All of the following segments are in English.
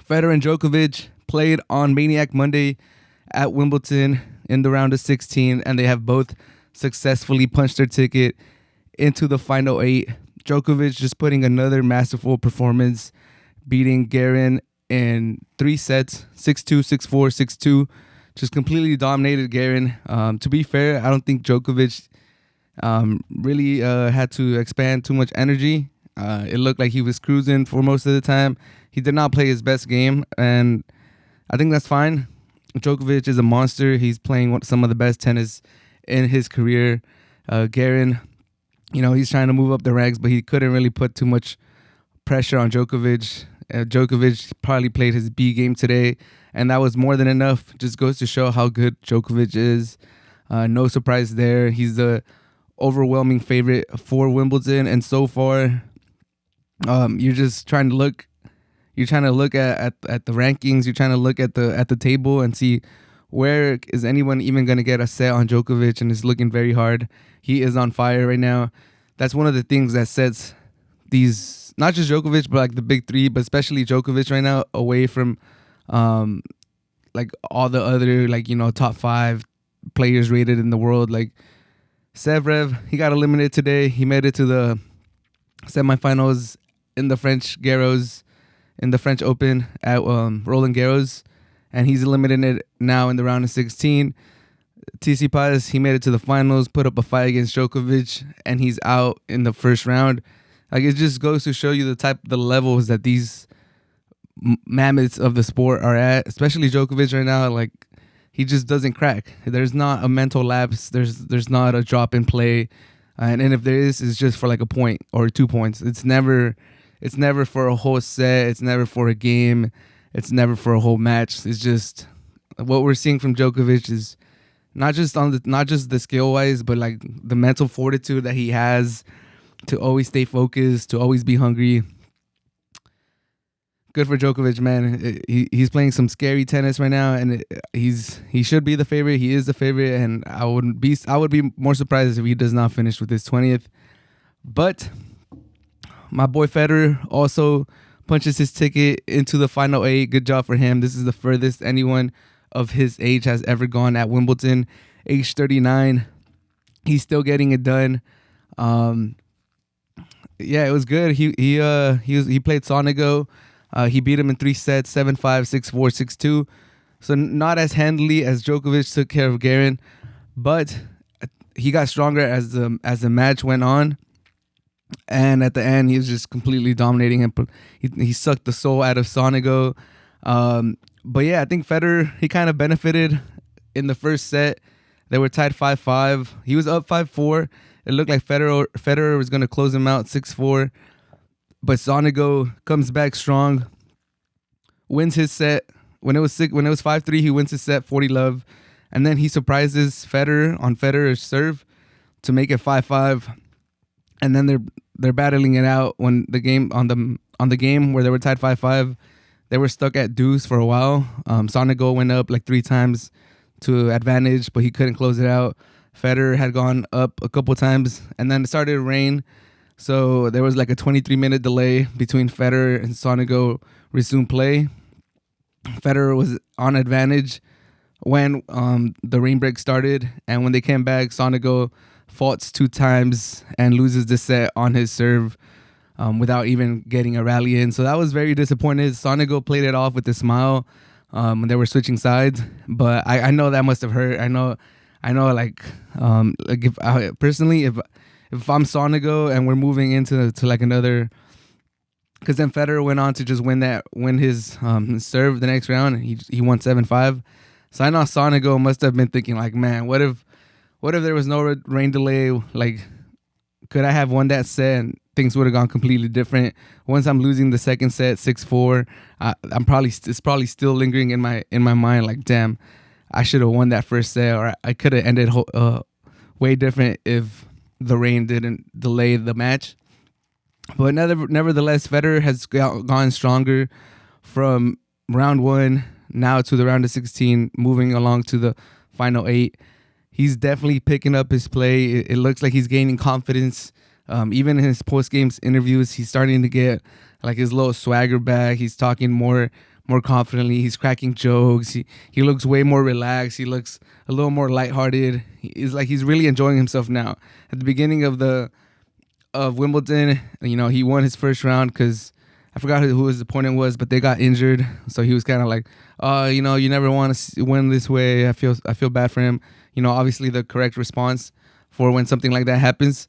Federer and Djokovic played on Maniac Monday at Wimbledon in the round of 16, and they have both successfully punched their ticket into the final 8. Djokovic just putting another masterful performance, beating Garin in 3 sets, 6-2, 6-4, 6-2. Just completely dominated Garin. To be fair, I don't think Djokovic really had to expand too much energy. It looked like he was cruising for most of the time. He did not play his best game, and I think that's fine. Djokovic is a monster. He's playing some of the best tennis in his career. Garin, he's trying to move up the ranks, but he couldn't really put too much pressure on Djokovic. Djokovic probably played his B game today, and that was more than enough. Just goes to show how good Djokovic is. No surprise there. He's the overwhelming favorite for Wimbledon, and so far, you're just trying to look. You're trying to look at the rankings. You're trying to look at the table and see where is anyone even going to get a set on Djokovic, and it's looking very hard. He is on fire right now. That's one of the things that sets these, not just Djokovic, but like the big three, but especially Djokovic right now, away from like all the other top 5 players rated in the world. Like Zverev, he got eliminated today. He made it to the semifinals in the French Garros, in the French Open at Roland Garros, and he's eliminated now in the round of 16. Tsitsipas, he made it to the finals, put up a fight against Djokovic, and he's out in the first round. Like, it just goes to show you the levels that these mammoths of the sport are at, especially Djokovic right now. Like, he just doesn't crack. There's not a mental lapse. There's not a drop in play, and if there is, it's just for like a point or 2 points. It's never for a whole set. It's never for a game. It's never for a whole match. It's just what we're seeing from Djokovic is not just the skill wise, but like the mental fortitude that he has to always stay focused, to always be hungry. Good for Djokovic, man. He's playing some scary tennis right now, and he should be the favorite. He is the favorite, and I would be more surprised if he does not finish with his 20th. But my boy Federer also punches his ticket into the final 8. Good job for him. This is the furthest anyone of his age has ever gone at Wimbledon. Age 39. He's still getting it done. Yeah, it was good. He played Sonego. He beat him in 3 sets, 7-5, 6-4, 6-2. So not as handily as Djokovic took care of Garin, but he got stronger as the match went on. And at the end, he was just completely dominating him. He sucked the soul out of Sonego. But yeah, I think Federer, he kind of benefited in the first set. They were tied 5-5. He was up 5-4. It looked like Federer was going to close him out 6-4. But Sonego comes back strong, wins his set. When it was 5-3, he wins his set 40-love. And then he surprises Federer on Federer's serve to make it 5-5. And then they're battling it out when the game on the game where they were tied 5-5. They were stuck at deuce for a while. Sonego went up like 3 times to advantage, but he couldn't close it out. Federer had gone up a couple times, and then it started to rain. So there was like a 23-minute delay between Federer and Sonego resumed play. Federer was on advantage when the rain break started, and when they came back, Sonego faults 2 times and loses the set on his serve without even getting a rally in. So that was very disappointed. Sonego played it off with a smile when they were switching sides, but I know that must have hurt. I know like if I'm Sonego and we're moving into like another, because then Federer went on to just win his serve the next round. He won 7-5. So I know Sonego must have been thinking like, man, what if there was no rain delay? Like, could I have won that set and things would have gone completely different? Once I'm losing the second set 6-4, it's probably still lingering in my mind. Like, damn, I should have won that first set, or I could have ended way different if the rain didn't delay the match. But nevertheless, Federer has gone stronger from round 1 now to the round of 16, moving along to the final 8. He's definitely picking up his play. It looks like he's gaining confidence. Even in his post-game interviews, he's starting to get like his little swagger back. He's talking more more confidently. He's cracking jokes. He looks way more relaxed. He looks a little more lighthearted. He's really enjoying himself now. At the beginning of Wimbledon, he won his first round because I forgot who his opponent was, but they got injured. So he was kind of like, oh, you never want to win this way. I feel bad for him. Obviously the correct response for when something like that happens.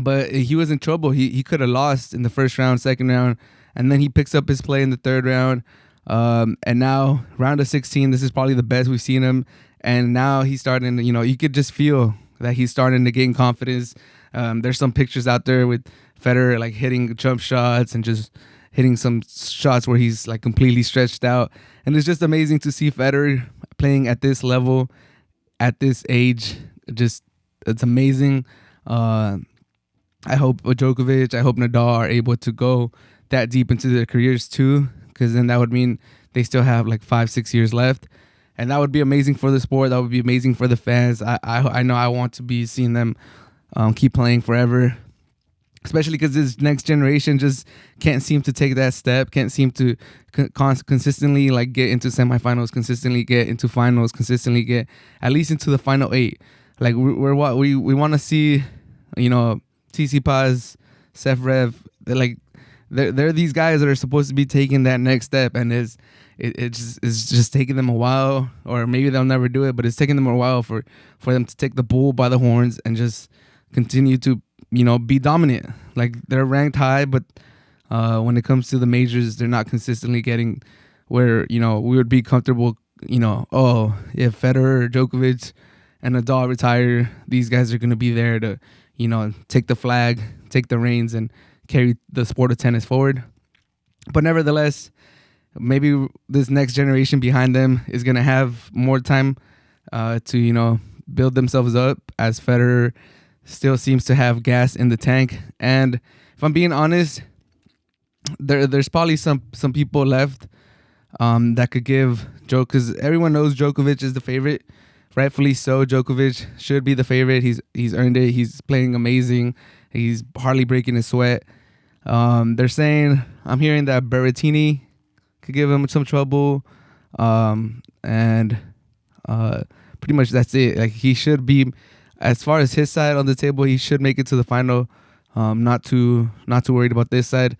But he was in trouble. He could have lost in the first round, second round, and then he picks up his play in the third round. And now round of 16, this is probably the best we've seen him. And now he's starting to, you could just feel that he's starting to gain confidence. There's some pictures out there with Federer like hitting jump shots and just hitting some shots where he's like completely stretched out. And it's just amazing to see Federer playing at this level, at this age. It's amazing. I hope Djokovic, I hope Nadal are able to go that deep into their careers too, because then that would mean they still have like 5-6 years left. And that would be amazing for the sport. That would be amazing for the fans. I know I want to be seeing them keep playing forever, especially because this next generation just can't seem to take that step, can't seem to consistently like get into semifinals, consistently get into finals, consistently get at least into the final 8. Like we want to see, Tsitsipas, Federer, they're these guys that are supposed to be taking that next step, and it's just taking them a while, or maybe they'll never do it, but it's taking them a while for them to take the bull by the horns and just continue to be dominant. Like they're ranked high, but when it comes to the majors, they're not consistently getting where we would be comfortable. If Federer, Djokovic, and Nadal retire, these guys are going to be there to take the flag, take the reins, and carry the sport of tennis forward. But nevertheless, maybe this next generation behind them is going to have more time to build themselves up, as Federer still seems to have gas in the tank. And if I'm being honest, there's probably some people left that could give because everyone knows Djokovic is the favorite. Rightfully so. Djokovic should be the favorite. He's earned it. He's playing amazing. He's hardly breaking a sweat. They're saying, I'm hearing that Berrettini could give him some trouble. And pretty much that's it. Like he should be, as far as his side on the table, he should make it to the final. Not too worried about this side.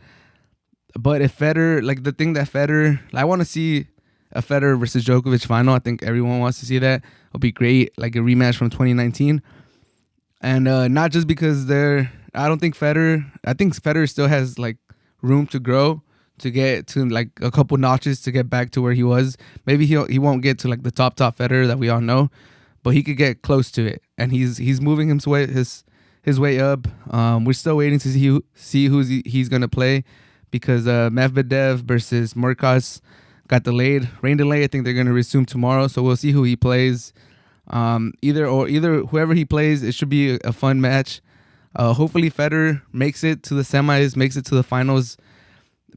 But if Federer, like the thing that Federer, I want to see a Federer versus Djokovic final. I think everyone wants to see that. It'll be great, like a rematch from 2019. And not just because I think Federer still has like room to grow, to get to like a couple notches to get back to where he was. Maybe he won't get to like the top Federer that we all know, but he could get close to it. And he's moving his way up. We're still waiting to see who he's gonna play, because Medvedev versus Murkos got delayed, rain delay. I think they're gonna resume tomorrow, so we'll see who he plays. Either whoever he plays, it should be a fun match. Hopefully Federer makes it to the semis, makes it to the finals,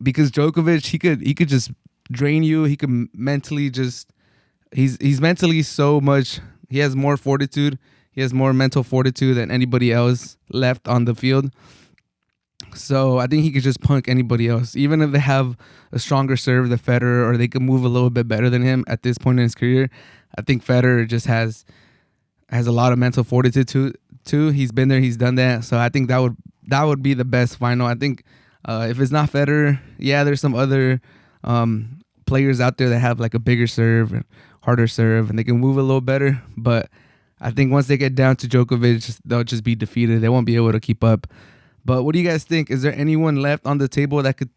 because Djokovic, he could just drain you. He could mentally he's mentally so much. He has more fortitude. He has more mental fortitude than anybody else left on the field. So I think he could just punk anybody else, even if they have a stronger serve than Federer, or they could move a little bit better than him at this point in his career. I think Federer just has a lot of mental fortitude too. He's been there, he's done that. So I think that would be the best final. I think if it's not Federer, yeah, there's some other players out there that have like a bigger serve and harder serve, and they can move a little better. But I think once they get down to Djokovic, they'll just be defeated. They won't be able to keep up. But what do you guys think? Is there anyone left on the table that could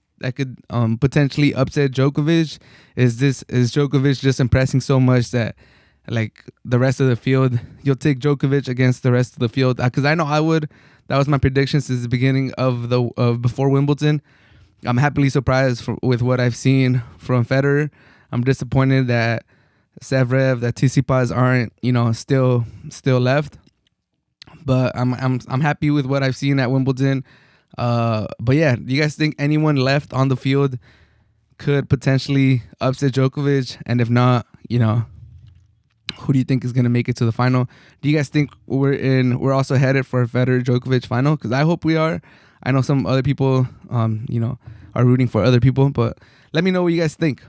potentially upset Djokovic? Is Djokovic just impressing so much that like the rest of the field, you'll take Djokovic against the rest of the field? Because I know I would. That was my prediction since the beginning of before Wimbledon. I'm happily surprised with what I've seen from Federer. I'm disappointed that Federer, that Tsitsipas aren't still left. But I'm happy with what I've seen at Wimbledon. But yeah, do you guys think anyone left on the field could potentially upset Djokovic? And if not, who do you think is going to make it to the final? Do you guys think we're also headed for a Federer Djokovic final? Because I hope we are. I know some other people, are rooting for other people. But let me know what you guys think.